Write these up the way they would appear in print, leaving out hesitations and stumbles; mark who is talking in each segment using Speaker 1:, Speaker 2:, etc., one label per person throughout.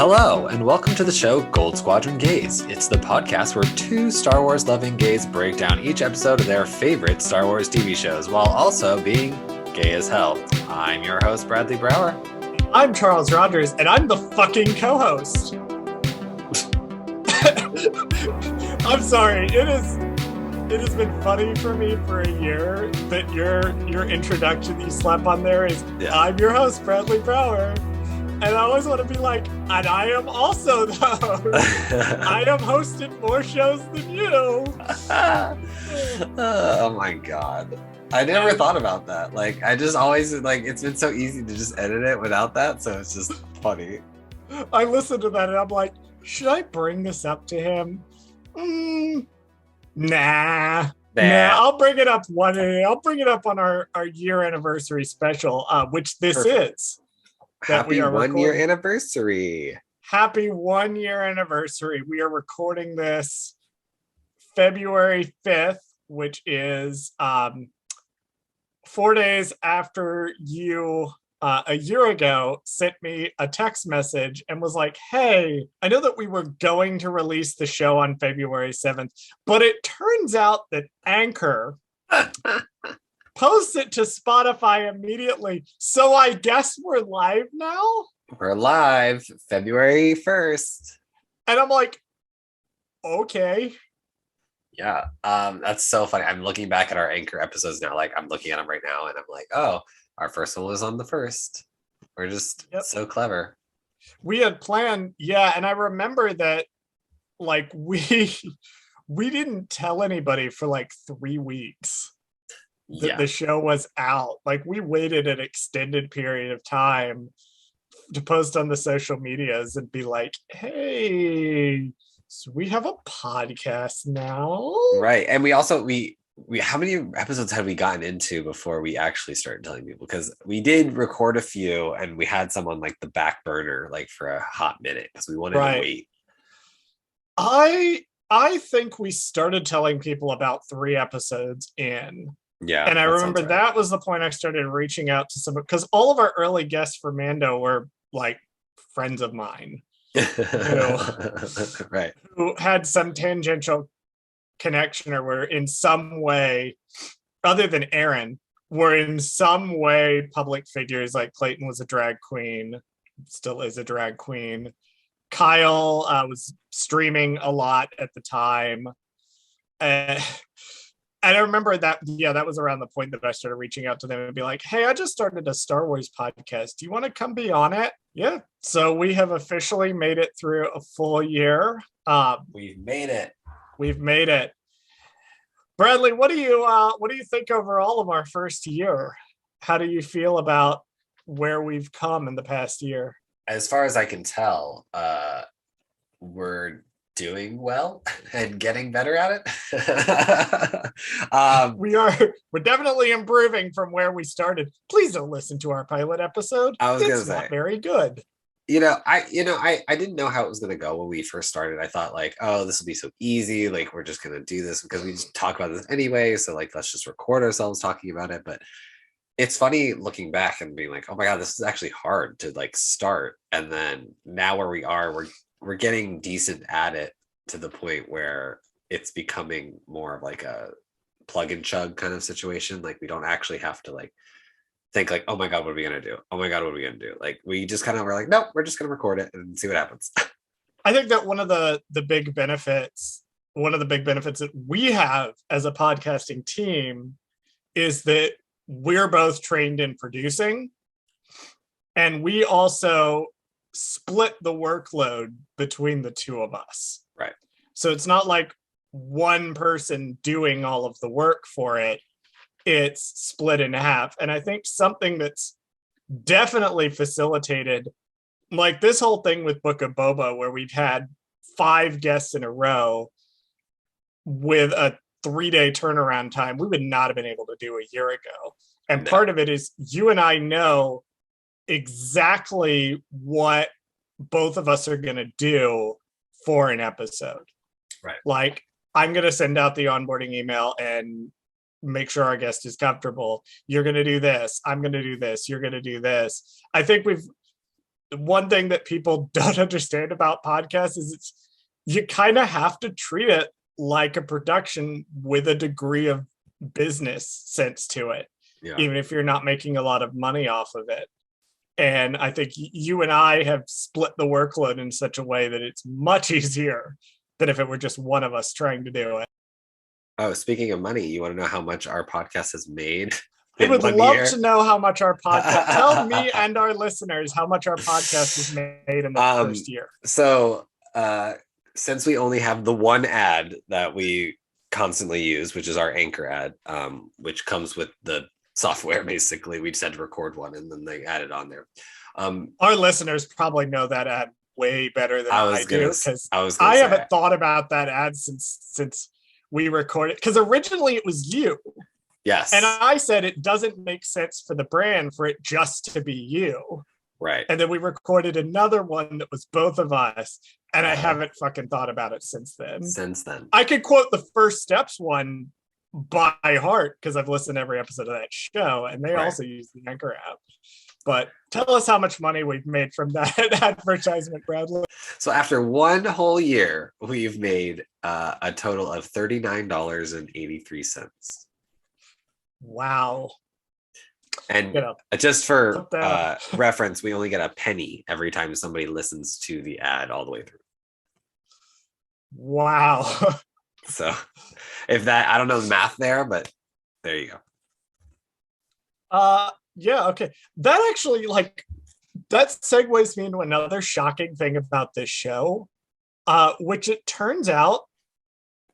Speaker 1: Hello, and welcome to the show Goldsquadrongays. It's the podcast where two Star Wars loving gays break down each episode of their favorite Star Wars TV shows while also being gay as hell. I'm your host, Bradley Brower.
Speaker 2: I'm Charles Rogers, and I'm the fucking co-host. I'm sorry. It has been funny for me for a year that your introduction that you slap on there is, I'm your host, Bradley Brower. And I always want to be like, and I am also the host. I have hosted more shows than you.
Speaker 1: Oh my God. I never thought about that. Like, I just always, like, it's been so easy to just edit it without that. So it's just funny.
Speaker 2: I listened to that and I'm like, should I bring this up to him? Nah. I'll bring it up I'll bring it up on our year anniversary special, which this is.
Speaker 1: Happy 1 year anniversary.
Speaker 2: Happy 1 year anniversary. We are recording this February 5th, which is 4 days after you a year ago sent me a text message and was like, hey, I know that we were going to release the show on February 7th, but it turns out that Anchor post it to Spotify immediately. So I guess we're live now?
Speaker 1: We're live February 1st.
Speaker 2: And I'm like, okay.
Speaker 1: Yeah, that's so funny. I'm looking back at our Anchor episodes now. Like, I'm looking at them right now and I'm like, oh, our first one was on the 1st. We're just so clever.
Speaker 2: We had planned, and I remember that, like, we didn't tell anybody for like 3 weeks. The show was out. Like, we waited an extended period of time to post on the social medias and be like, hey, so we have a podcast now.
Speaker 1: Right. And we also, we how many episodes had we gotten into before we actually started telling people? Because we did record a few and we had some on like the back burner, like for a hot minute because we wanted to wait.
Speaker 2: I think we started telling people about 3 episodes in.
Speaker 1: Yeah.
Speaker 2: And I remember that was the point I started reaching out to some, because all of our early guests for Mando were like friends of mine who had some tangential connection or were in some way, other than Aaron, were in some way public figures. Like Clayton was a drag queen, still is a drag queen. Kyle was streaming a lot at the time. And I remember that, that was around the point that I started reaching out to them and be like, hey, I just started a Star Wars podcast. Do you want to come be on it? Yeah. So we have officially made it through a full year.
Speaker 1: We've made it.
Speaker 2: We've made it. Bradley, what do you think overall of our first year? How do you feel about where we've come in the past year?
Speaker 1: As far as I can tell, we're doing well and getting better at it.
Speaker 2: We're definitely improving from where we started. Please don't listen to our pilot episode. It's not very good.
Speaker 1: I didn't know how it was going to go when we first started. I thought like, oh, this will be so easy. Like, we're just going to do this because we just talk about this anyway. So like, let's just record ourselves talking about it. But it's funny looking back and being like, oh my God, this is actually hard to like start. And then now where we are, we're getting decent at it to the point where it's becoming more of like a plug and chug kind of situation. Like, we don't actually have to like think like, oh my God, what are we going to do? Oh my God, what are we going to do? Like, we just kind of were like, nope, we're just going to record it and see what happens.
Speaker 2: I think that one of the big benefits that we have as a podcasting team is that we're both trained in producing, and we also split the workload between the two of us.
Speaker 1: Right.
Speaker 2: So it's not like one person doing all of the work for it. It's split in half. And I think something that's definitely facilitated, like this whole thing with Book of Boba, where we've had 5 guests in a row with a 3-day turnaround time, we would not have been able to do a year ago. And part of it is you and I know exactly what both of us are going to do for an episode.
Speaker 1: Right.
Speaker 2: Like, I'm going to send out the onboarding email and make sure our guest is comfortable. You're going to do this. I'm going to do this. You're going to do this. I think one thing that people don't understand about podcasts is you kind of have to treat it like a production with a degree of business sense to it, even if you're not making a lot of money off of it. And I think you and I have split the workload in such a way that it's much easier than if it were just one of us trying to do it.
Speaker 1: Oh, speaking of money, you want to know how much our podcast has made?
Speaker 2: I would love to know how much our podcast, tell me and our listeners how much our podcast has made in the first year.
Speaker 1: So since we only have the one ad that we constantly use, which is our Anchor ad, which comes with the software, basically, we just had to record one and then they added on there.
Speaker 2: Our listeners probably know that ad way better than I do, because
Speaker 1: I
Speaker 2: haven't thought about that ad since we recorded, because originally it was you.
Speaker 1: Yes.
Speaker 2: And I said it doesn't make sense for the brand for it just to be you.
Speaker 1: Right.
Speaker 2: And then we recorded another one that was both of us. And I haven't fucking thought about it since then. I could quote the First Steps one by heart because I've listened to every episode of that show, and they also use the Anchor app. But tell us how much money we've made from that advertisement, Bradley.
Speaker 1: So after one whole year, we've made a total of $39.83.
Speaker 2: Wow.
Speaker 1: And just for reference, we only get a penny every time somebody listens to the ad all the way through.
Speaker 2: Wow.
Speaker 1: So if that, I don't know the math there, but there you
Speaker 2: go. Yeah, okay. That actually, that segues me into another shocking thing about this show, which it turns out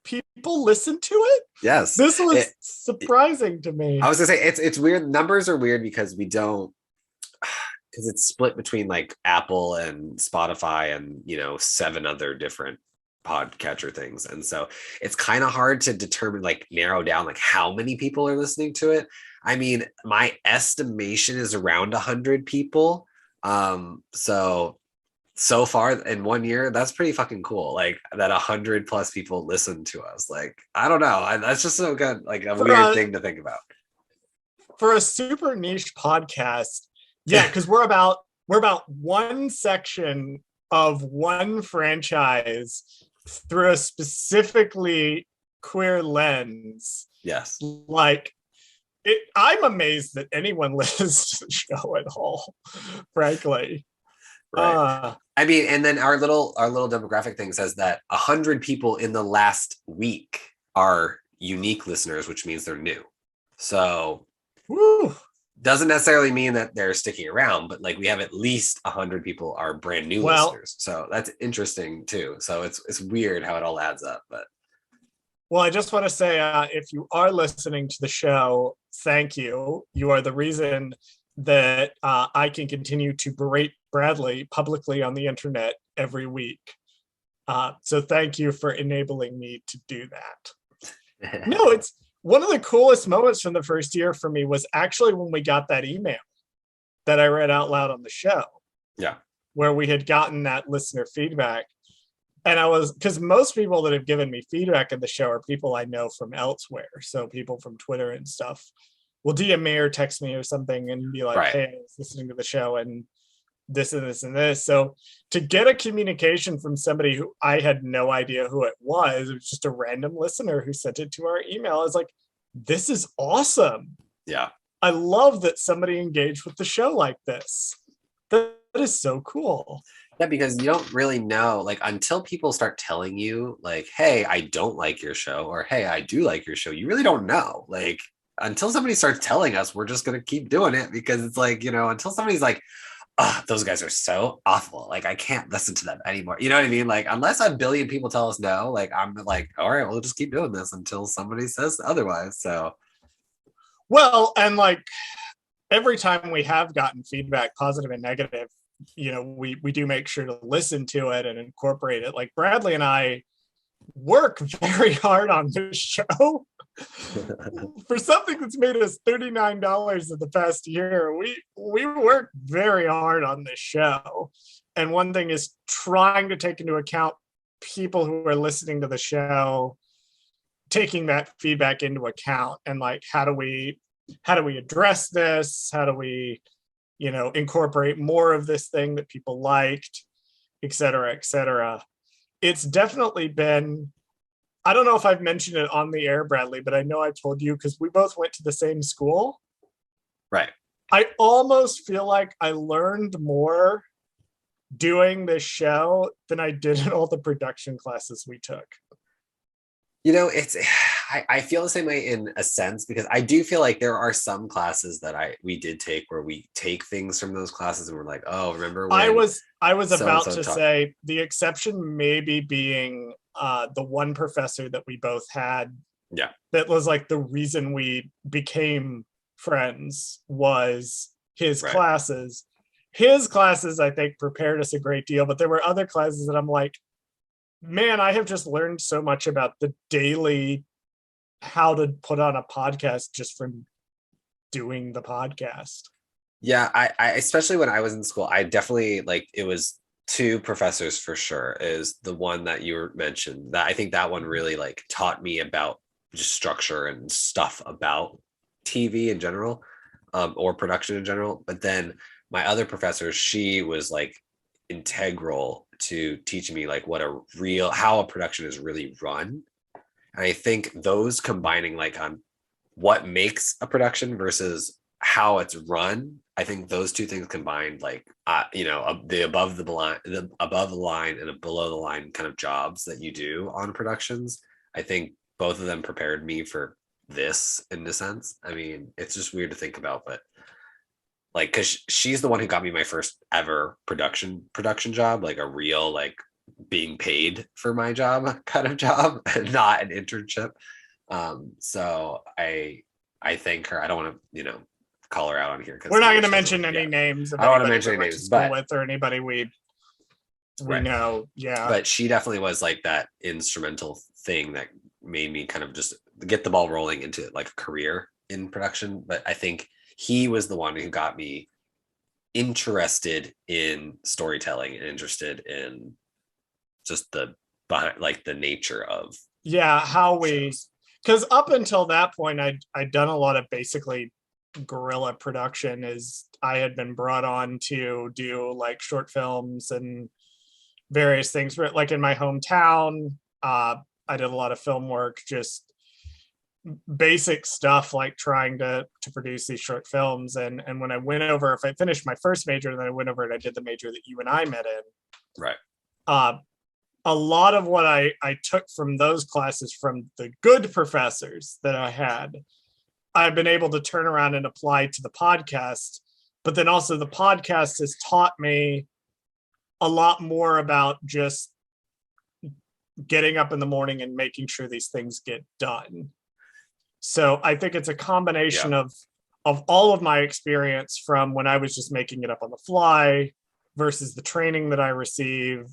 Speaker 2: people listen to it.
Speaker 1: Yes.
Speaker 2: This was surprising to me.
Speaker 1: I was gonna say it's weird. Numbers are weird because because it's split between like Apple and Spotify and 7 other different podcatcher things, and so it's kind of hard to determine, narrow down how many people are listening to it. I mean, my estimation is around 100 people. So far in 1 year, that's pretty fucking cool. That 100 plus people listen to us. I don't know. That's just so good. A weird thing to think about.
Speaker 2: For a super niche podcast, yeah, because we're about one section of one franchise through a specifically queer lens.
Speaker 1: Yes.
Speaker 2: I'm amazed that anyone listens to the show at all, frankly.
Speaker 1: Right. I mean, and then our little demographic thing says that 100 people in the last week are unique listeners, which means they're new. So doesn't necessarily mean that they're sticking around, but we have at least 100 people are brand new listeners. So that's interesting too. So it's weird how it all adds up. But
Speaker 2: I just want to say, if you are listening to the show, thank you. You are the reason that I can continue to berate Bradley publicly on the internet every week. So thank you for enabling me to do that. No, it's one of the coolest moments from the first year for me was actually when we got that email that I read out loud on the show.
Speaker 1: Yeah.
Speaker 2: Where we had gotten that listener feedback. And because most people that have given me feedback in the show are people I know from elsewhere. So people from Twitter and stuff will DM me or text me or something and be like, hey, I was listening to the show and this and this and this. So to get a communication from somebody who I had no idea who it was just a random listener who sent it to our email. I was like, this is awesome.
Speaker 1: Yeah.
Speaker 2: I love that somebody engaged with the show like this. That is so cool.
Speaker 1: Yeah, because you don't really know, until people start telling you, hey, I don't like your show, or hey, I do like your show, you really don't know. Until somebody starts telling us, we're just going to keep doing it because it's until somebody's like, oh, those guys are so awful. I can't listen to them anymore. You know what I mean? Unless a billion people tell us no, I'm all right, we'll just keep doing this until somebody says otherwise. So.
Speaker 2: Well, and every time we have gotten feedback, positive and negative, we do make sure to listen to it and incorporate it. Bradley and I work very hard on this show. For something that's made us $39 in the past year, we work very hard on this show. And one thing is trying to take into account people who are listening to the show, taking that feedback into account, and how do we address this? How do we incorporate more of this thing that people liked, et cetera, et cetera. It's definitely been, I don't know if I've mentioned it on the air, Bradley, but I know I told you because we both went to the same school.
Speaker 1: Right.
Speaker 2: I almost feel like I learned more doing this show than I did in all the production classes we took.
Speaker 1: It's I feel the same way in a sense, because I do feel like there are some classes that we did take where we take things from those classes and we're like, oh, remember when
Speaker 2: I was about to
Speaker 1: talk-
Speaker 2: say the exception maybe being the one professor that we both had.
Speaker 1: Yeah.
Speaker 2: That was like the reason we became friends was his
Speaker 1: Right.
Speaker 2: classes. His classes, I think, prepared us a great deal, but there were other classes that I'm like, man, I have just learned so much about the daily how to put on a podcast just from doing the podcast.
Speaker 1: Yeah, I especially when I was in school, I definitely like it was two professors for sure. Is the one that you mentioned, that I think that one really like taught me about just structure and stuff about TV in general, or production in general. But then my other professor, she was like integral to teaching me like how a production is really run. And I think those combining like on what makes a production versus how it's run, I think those two things combined, like the above the line and a below the line kind of jobs that you do on productions, I think both of them prepared me for this in a sense. I mean, it's just weird to think about, but like, because she's the one who got me my first ever production job, like a real like being paid for my job kind of job, and not an internship. So I thank her. I don't want to call her out on here because
Speaker 2: we're not going to mention any names of
Speaker 1: I don't want to
Speaker 2: anybody
Speaker 1: mention
Speaker 2: we
Speaker 1: any
Speaker 2: went to
Speaker 1: names,
Speaker 2: school
Speaker 1: but
Speaker 2: with or anybody we
Speaker 1: Right.
Speaker 2: know. Yeah.
Speaker 1: but she definitely was like that instrumental thing that made me kind of just get the ball rolling into like a career in production. But I think he was the one who got me interested in storytelling and interested in just the behind, like the nature of
Speaker 2: how we,
Speaker 1: shows.
Speaker 2: because up until that point I'd done a lot of basically guerrilla production. As I had been brought on to do like short films and various things, like in my hometown. I did a lot of film work, just basic stuff like trying to produce these short films. And when I went over, if I finished my first major, then I went over and I did the major that you and I met in.
Speaker 1: Right.
Speaker 2: A lot of what I took from those classes from the good professors that I had, I've been able to turn around and apply to the podcast. But then also the podcast has taught me a lot more about just getting up in the morning and making sure these things get done. So I think it's a combination of all of my experience from when I was just making it up on the fly versus the training that I received,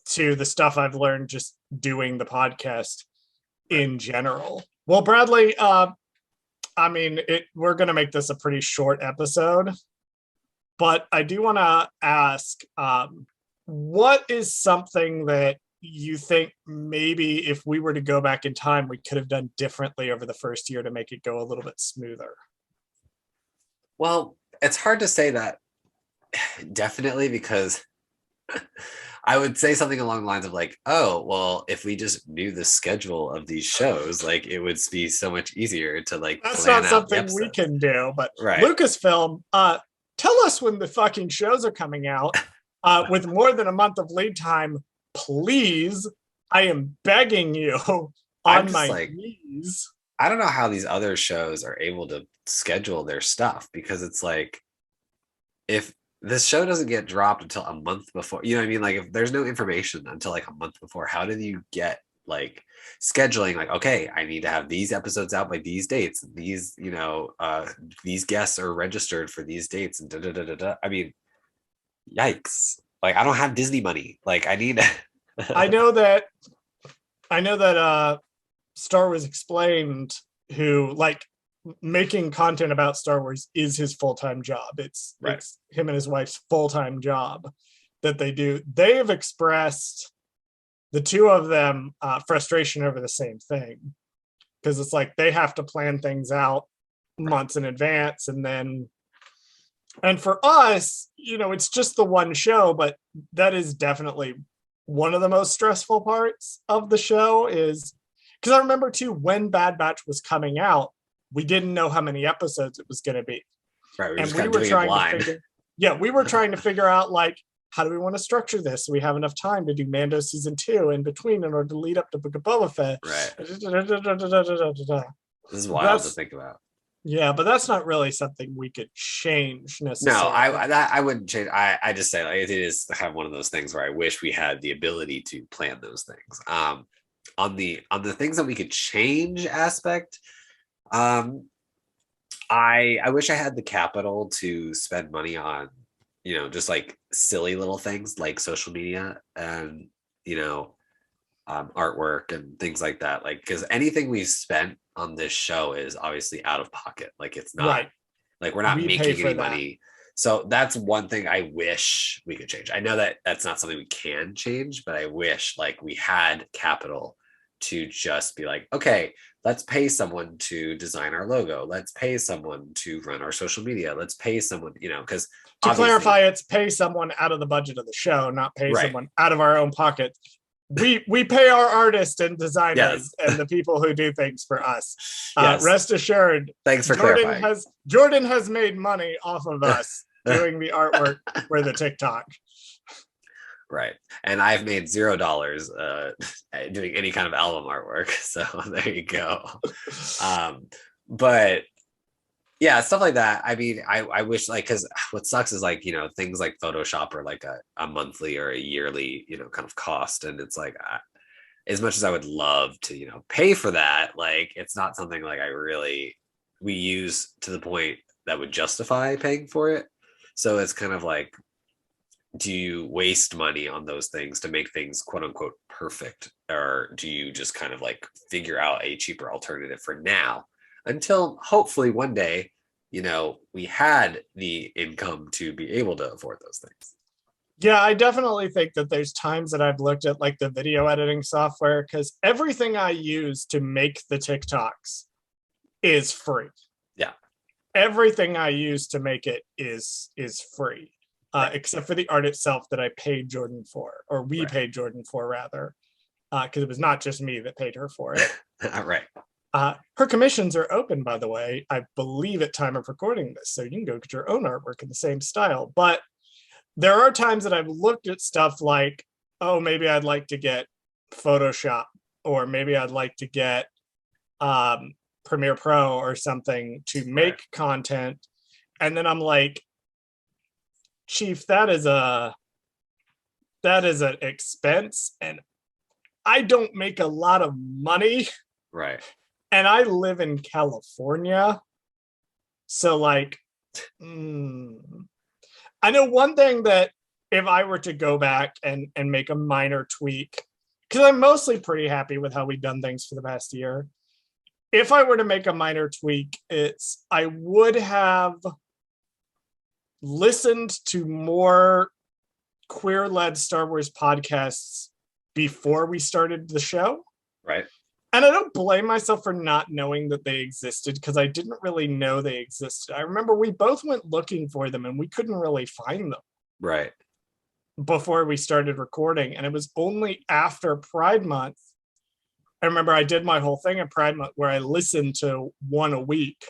Speaker 2: to the stuff I've learned just doing the podcast in general. Well, Bradley, I mean, we're going to make this a pretty short episode, but I do want to ask, what is something that you think maybe if we were to go back in time, we could have done differently over the first year to make it go a little bit smoother?
Speaker 1: Well, it's hard to say that definitely, because I would say something along the lines of like, oh, well, if we just knew the schedule of these shows, like it would be so much easier to like
Speaker 2: That's
Speaker 1: plan
Speaker 2: not
Speaker 1: out
Speaker 2: something we can do, but
Speaker 1: right.
Speaker 2: Lucasfilm, tell us when the fucking shows are coming out with more than a month of lead time, please. I am begging you on my knees.
Speaker 1: I don't know how these other shows are able to schedule their stuff, because it's like, if this show doesn't get dropped until a month before, you know what I mean? Like if there's no information until like a month before, how did you get like scheduling? Like, okay, I need to have these episodes out by these dates. These, these guests are registered for these dates and da da da da da. I mean, yikes. Like I don't have Disney money. Like I need
Speaker 2: I know that Star Wars Explained, who like making content about Star Wars is his full-time job. It's him and his wife's full-time job that they do. They have expressed, the two of them, frustration over the same thing, because it's like they have to plan things out months in advance, and then And for us, it's just the one show, but that is definitely one of the most stressful parts of the show is because I remember too, when Bad Batch was coming out, we didn't know how many episodes it was going to be.
Speaker 1: Right. We're
Speaker 2: And
Speaker 1: just
Speaker 2: we
Speaker 1: kind of
Speaker 2: were
Speaker 1: doing it
Speaker 2: trying to
Speaker 1: blind.
Speaker 2: we were trying to figure out like, how do we want to structure this so we have enough time to do Mando season 2 in between in order to lead up to Book of Boba Fett.
Speaker 1: Right. This is wild to
Speaker 2: That's
Speaker 1: think about.
Speaker 2: yeah, but that's not really something we could change
Speaker 1: No,
Speaker 2: necessarily.
Speaker 1: I wouldn't change. I just say like it is kind of one of those things where I wish we had the ability to plan those things. On the things that we could change aspect, I wish I had the capital to spend money on, just like silly little things like social media and artwork and things like that. Like, because anything we've spent on this show is obviously out of pocket. Like, it's not
Speaker 2: Right.
Speaker 1: like we're not
Speaker 2: We pay
Speaker 1: making
Speaker 2: for
Speaker 1: any
Speaker 2: that.
Speaker 1: money. So that's one thing I wish we could change. I know that that's not something we can change, but I wish like we had capital to just be like, okay, let's pay someone to design our logo. Let's pay someone to run our social media. Let's pay someone, because
Speaker 2: To
Speaker 1: obviously,
Speaker 2: clarify, it's pay someone out of the budget of the show, not pay
Speaker 1: right.
Speaker 2: someone out of our own pocket. We pay our artists and designers
Speaker 1: Yes.
Speaker 2: and the people who do things for us.
Speaker 1: Yes.
Speaker 2: Rest assured,
Speaker 1: Thanks for clarifying.
Speaker 2: Jordan has made money off of us doing the artwork for the TikTok.
Speaker 1: Right. And I've made $0 doing any kind of album artwork. So there you go. But yeah, stuff like that. I mean, I wish like, because what sucks is like, things like Photoshop are like a monthly or a yearly, kind of cost. And it's like, as much as I would love to, pay for that, like, it's not something like we use to the point that would justify paying for it. So it's kind of like, do you waste money on those things to make things quote unquote perfect? Or do you just kind of like figure out a cheaper alternative for now until hopefully one day, we had the income to be able to afford those things?
Speaker 2: Yeah, I definitely think that there's times that I've looked at like the video editing software because everything I use to make the TikToks is free.
Speaker 1: Yeah.
Speaker 2: Everything I use to make it is free. Right. Except for the art itself that I paid Jordan for, or we paid Jordan for rather, because it was not just me that paid her for it.
Speaker 1: Right.
Speaker 2: Her commissions are open, by the way, I believe at time of recording this, so you can go get your own artwork in the same style. But there are times that I've looked at stuff like, oh, maybe I'd like to get Photoshop, or maybe I'd like to get Premiere Pro or something to make content. And then I'm like, Chief, that is an expense, and I don't make a lot of money.
Speaker 1: Right.
Speaker 2: And I live in California. So like, I know one thing that if I were to go back and make a minor tweak, because I'm mostly pretty happy with how we've done things for the past year. If I were to make a minor tweak, I would have listened to more queer-led Star Wars podcasts before we started the show.
Speaker 1: Right.
Speaker 2: And I don't blame myself for not knowing that they existed because I didn't really know they existed. I remember we both went looking for them and we couldn't really find them.
Speaker 1: Right.
Speaker 2: Before we started recording. And it was only after Pride Month. I remember I did my whole thing at Pride Month where I listened to one a week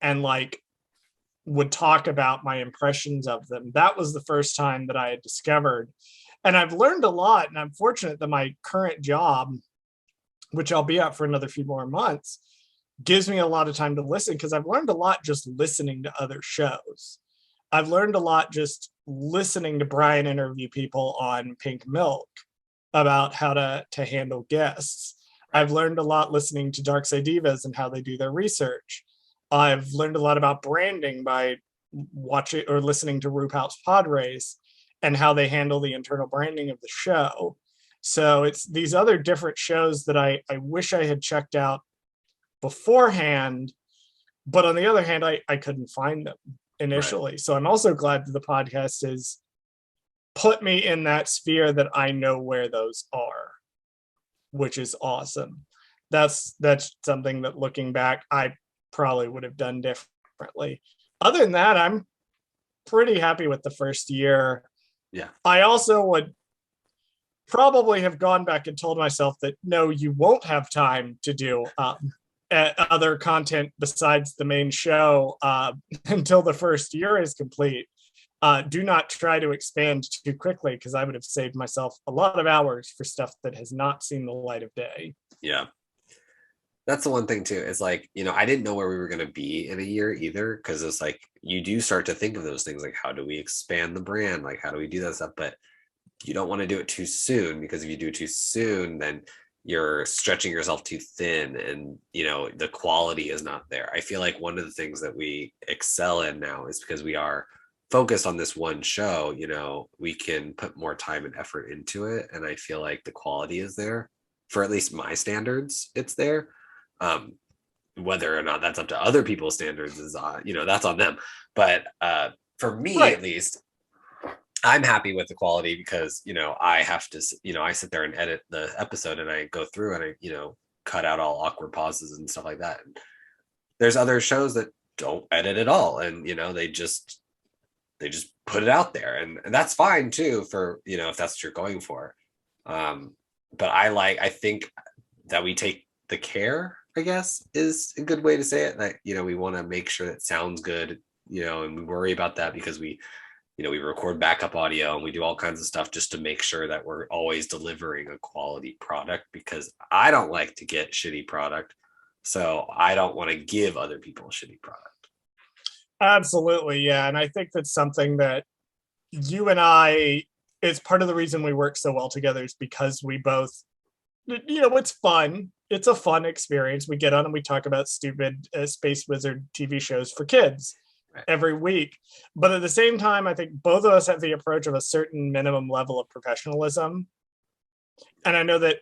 Speaker 2: and like would talk about my impressions of them. That was the first time that I had discovered. And I've learned a lot. And I'm fortunate that my current job, which I'll be at for another few more months, gives me a lot of time to listen because I've learned a lot just listening to other shows. I've learned a lot just listening to Brian interview people on Pink Milk about how to handle guests. I've learned a lot listening to Dark Side Divas and how they do their research. I've learned a lot about branding by watching or listening to RuPaul's Pod Race and how they handle the internal branding of the show. So it's these other different shows that I wish I had checked out beforehand, but on the other hand, I couldn't find them initially. Right. So I'm also glad that the podcast has put me in that sphere that I know where those are, which is awesome. That's something that looking back, I probably would have done differently. Other than that, pretty happy with the first year.
Speaker 1: Yeah.
Speaker 2: I also would probably have gone back and told myself that no, you won't have time to do other content besides the main show until the first year is complete. Do not try to expand too quickly, because I would have saved myself a lot of hours for stuff that has not seen the light of day.
Speaker 1: Yeah. That's the one thing too. Is like, I didn't know where we were going to be in a year either. Cause it's like, you do start to think of those things like, how do we expand the brand? Like, how do we do that stuff? But you don't want to do it too soon, because if you do it too soon, then you're stretching yourself too thin, and the quality is not there. I feel like one of the things that we excel in now is because we are focused on this one show, we can put more time and effort into it, and I feel like the quality is there. For at least my standards, it's there. Whether or not that's up to other people's standards is that's on them, but for me,
Speaker 2: Right.
Speaker 1: At least, I'm happy with the quality, because I have to I sit there and edit the episode, and I go through and I cut out all awkward pauses and stuff like that. And there's other shows that don't edit at all, and they just put it out there, and that's fine too, for if that's what you're going for. But I think that we take the care, I guess is a good way to say it, that we want to make sure that it sounds good, and we worry about that, because we record backup audio, and we do all kinds of stuff just to make sure that we're always delivering a quality product, because I don't like to get shitty product, so I don't want to give other people a shitty product.
Speaker 2: Absolutely, yeah. And I think that's something that you and I, is part of the reason we work so well together, is because we both, it's fun. It's a fun experience. We get on and we talk about stupid Space Wizard TV shows for kids every week. But at the same time, I think both of us have the approach of a certain minimum level of professionalism. And I know that,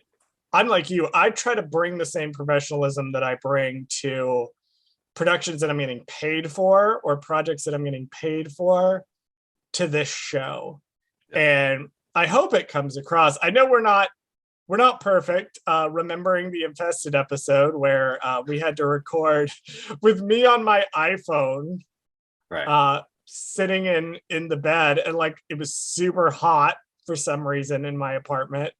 Speaker 2: unlike you, I try to bring the same professionalism that I bring to productions that I'm getting paid for, or projects that I'm getting paid for, to this show. Yep. And I hope it comes across. I know we're not perfect. Remembering the Infested episode where we had to record with me on my iPhone,
Speaker 1: right,
Speaker 2: sitting in the bed, and like it was super hot for some reason in my apartment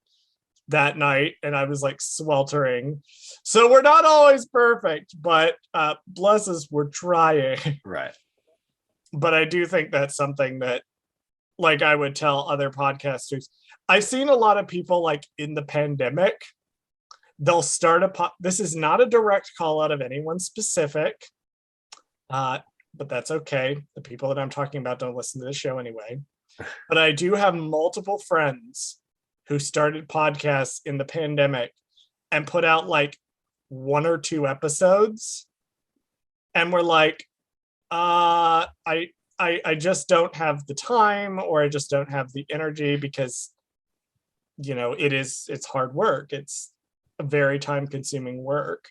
Speaker 2: that night, and I was like sweltering. So we're not always perfect, but bless us, we're trying.
Speaker 1: Right.
Speaker 2: But I do think that's something that, like, I would tell other podcasters. I've seen a lot of people, like, in the pandemic, they'll start this is not a direct call out of anyone specific, but that's okay. The people that I'm talking about don't listen to this show anyway. But I do have multiple friends who started podcasts in the pandemic and put out like 1 or 2 episodes, and were like, I just don't have the time, or I just don't have the energy, because it's hard work. It's a very time consuming work.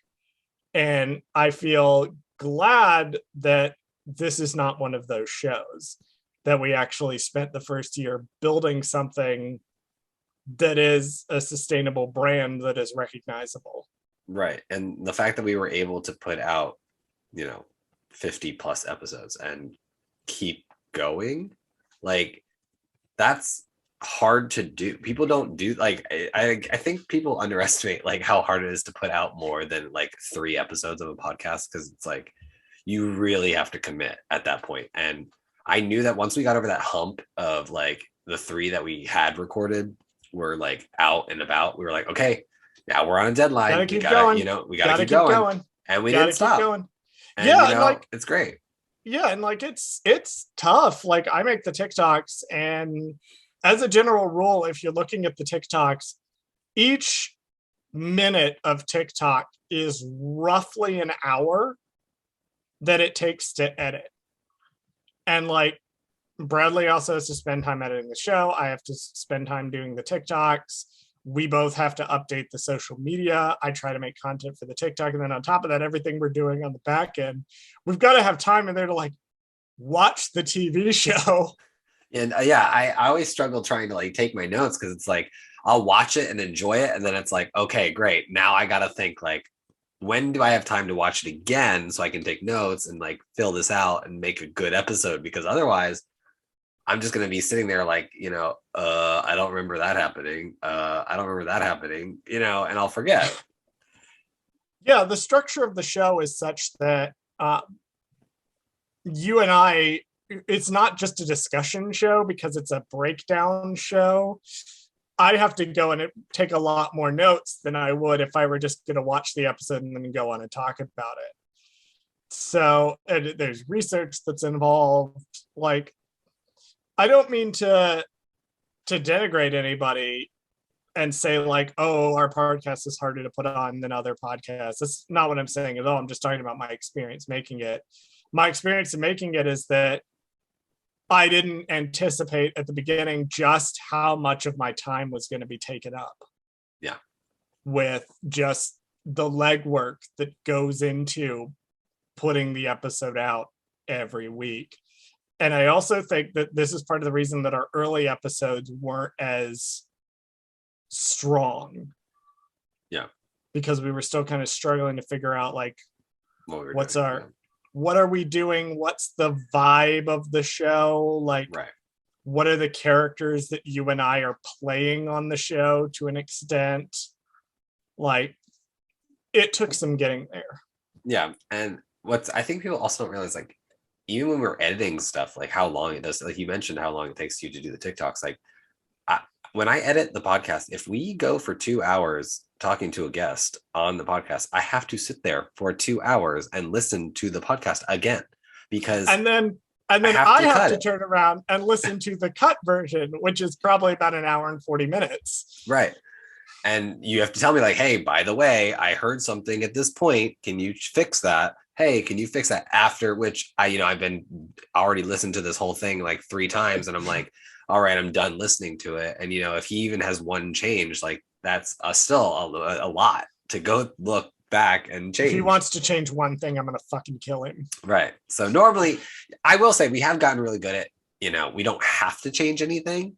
Speaker 2: And I feel glad that this is not one of those shows, that we actually spent the first year building something that is a sustainable brand that is recognizable.
Speaker 1: Right. And the fact that we were able to put out, 50 plus episodes and keep going, like, that's hard to do. People don't do, like, I think people underestimate like how hard it is to put out more than like 3 episodes of a podcast, because it's like you really have to commit at that point. And I knew that once we got over that hump of like the 3 that we had recorded were like out and about, we were like, okay, now we're on a deadline. We gotta keep going. And we didn't stop. And,
Speaker 2: and
Speaker 1: it's great.
Speaker 2: Yeah, and like it's tough. Like, I make the TikToks, and as a general rule, if you're looking at the TikToks, each minute of TikTok is roughly an hour that it takes to edit. And like, Bradley also has to spend time editing the show. I have to spend time doing the TikToks. We both have to update the social media. I try to make content for the TikTok. And then on top of that, everything we're doing on the back end, we've got to have time in there to like watch the TV show.
Speaker 1: And I always struggle trying to like take my notes, because it's like I'll watch it and enjoy it, and then it's like, okay, great, now I gotta think like, when do I have time to watch it again so I can take notes and like fill this out and make a good episode? Because otherwise I'm just going to be sitting there like, I don't remember that happening. I don't remember that happening, and I'll forget.
Speaker 2: Yeah, the structure of the show is such that you and I, it's not just a discussion show because it's a breakdown show. I have to go and take a lot more notes than I would if I were just going to watch the episode and then go on and talk about it. So there's research that's involved. Like, I don't mean to denigrate anybody and say like, oh, our podcast is harder to put on than other podcasts. That's not what I'm saying at all. I'm just talking about my experience making it. My experience in making it is that I didn't anticipate at the beginning just how much of my time was going to be taken up.
Speaker 1: Yeah.
Speaker 2: With just the legwork that goes into putting the episode out every week. And I also think that this is part of the reason that our early episodes weren't as strong.
Speaker 1: Yeah.
Speaker 2: Because we were still kind of struggling to figure out like what are we doing? What's the vibe of the show? Like,
Speaker 1: right.
Speaker 2: What are the characters that you and I are playing on the show to an extent? Like, it took some getting there.
Speaker 1: Yeah. And I think people also don't realize, like, even when we're editing stuff, like how long it does, like you mentioned how long it takes you to do the TikToks. Like, when I edit the podcast, if we go for 2 hours talking to a guest on the podcast, I have to sit there for 2 hours and listen to the podcast again, because
Speaker 2: and then I have to turn around and listen to the cut version, which is probably about an hour and 40 minutes.
Speaker 1: Right. And you have to tell me like, hey, by the way, I heard something at this point. Can you fix that? Hey, can you fix that? After which I've been already listened to this whole thing like 3 times, and I'm like, all right, I'm done listening to it. And if he even has one change, like that's still a lot to go look back and change.
Speaker 2: If he wants to change one thing, I'm gonna fucking kill him.
Speaker 1: Right. So normally, I will say we have gotten really good at, we don't have to change anything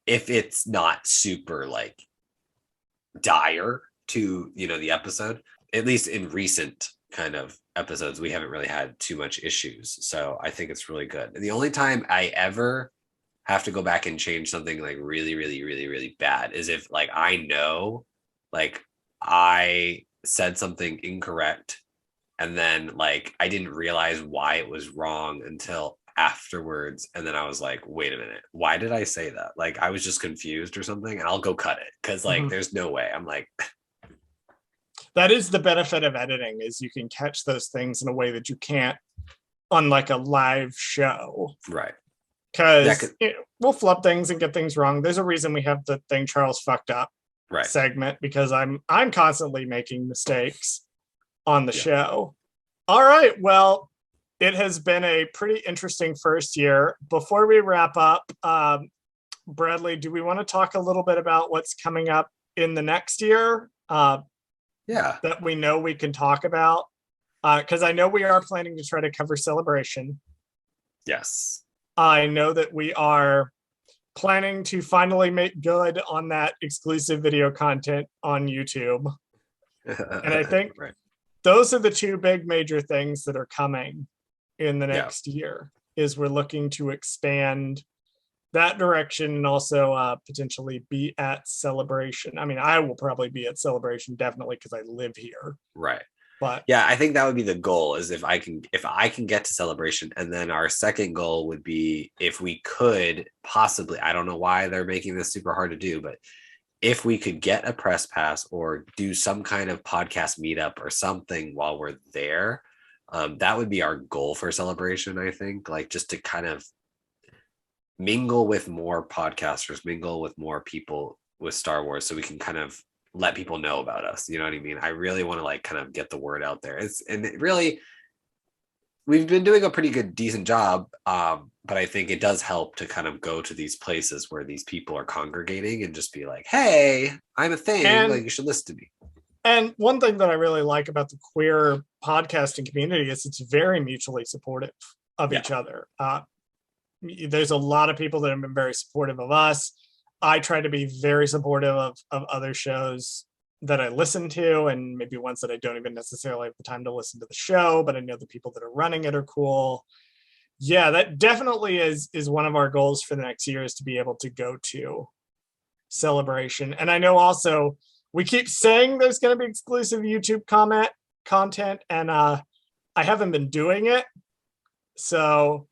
Speaker 1: if it's not super like dire to the episode. At least in recent kind of episodes, we haven't really had too much issues. So I think it's really good. The only time I ever have to go back and change something like really, really, really, really bad is if like I know like I said something incorrect and then like I didn't realize why it was wrong until afterwards, and then I was like, wait a minute, why did I say that? Like I was just confused or something, and I'll go cut it because like there's no way. I'm like,
Speaker 2: that is the benefit of editing, is you can catch those things in a way that you can't on like a live show.
Speaker 1: Right.
Speaker 2: Because we'll flub things and get things wrong. There's a reason we have the thing Charles fucked up segment, because I'm constantly making mistakes on the show. All right, well, it has been a pretty interesting first year. Before we wrap up, Bradley, do we want to talk a little bit about what's coming up in the next year? That we know we can talk about, because I know we are planning to try to cover Celebration.
Speaker 1: Yes.
Speaker 2: I know that we are planning to finally make good on that exclusive video content on YouTube. And I think those are the 2 big major things that are coming in the next year, is we're looking to expand that direction and also potentially be at Celebration. I mean, I will probably be at Celebration definitely because I live here.
Speaker 1: Right.
Speaker 2: But
Speaker 1: yeah, I think that would be the goal, is if I can get to Celebration. And then our second goal would be, if we could possibly, I don't know why they're making this super hard to do, but if we could get a press pass or do some kind of podcast meetup or something while we're there, that would be our goal for Celebration. I think, like, just to kind of mingle with more podcasters, mingle with more people with Star Wars, so we can kind of let people know about us. You know what I mean? I really want to like kind of get the word out there. We've been doing a pretty decent job. But I think it does help to kind of go to these places where these people are congregating and just be like, hey, I'm a thing. Like, you should listen to me.
Speaker 2: And one thing that I really like about the queer podcasting community is it's very mutually supportive of each other. There's a lot of people that have been very supportive of us. I try to be very supportive of other shows that I listen to, and maybe ones that I don't even necessarily have the time to listen to the show, but I know the people that are running it are cool. Yeah, that definitely is one of our goals for the next year, is to be able to go to Celebration. And I know also we keep saying there's going to be exclusive YouTube content, and I haven't been doing it. So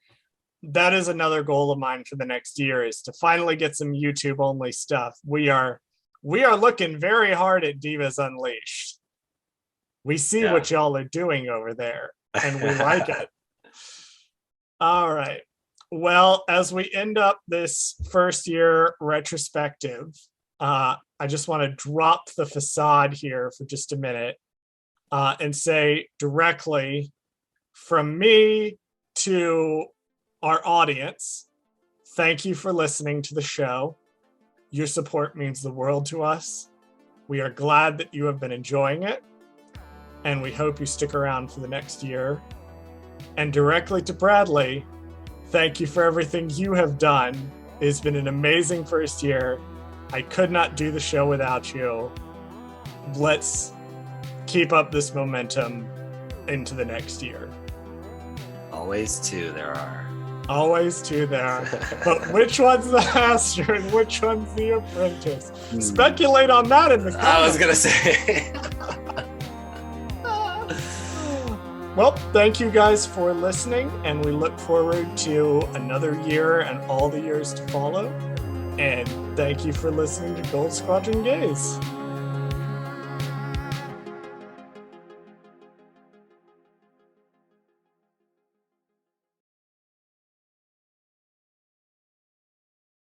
Speaker 2: that is another goal of mine for the next year, is to finally get some YouTube only stuff. We are looking very hard at Divas Unleashed. We see what y'all are doing over there, and we like it. All right. Well, as we end up this first year retrospective, I just want to drop the facade here for just a minute and say directly from me to our audience, thank you for listening to the show. Your support means the world to us. We are glad that you have been enjoying it, and we hope you stick around for the next year. And directly to Bradley, thank you for everything you have done. It's been an amazing first year. I could not do the show without you. Let's keep up this momentum into the next year.
Speaker 1: Always two there are.
Speaker 2: Always two there are. But which one's the master and which one's the apprentice? Speculate on that in the comments.
Speaker 1: I was going to say.
Speaker 2: Well, thank you guys for listening, and we look forward to another year and all the years to follow. And thank you for listening to Gold Squadron Gays.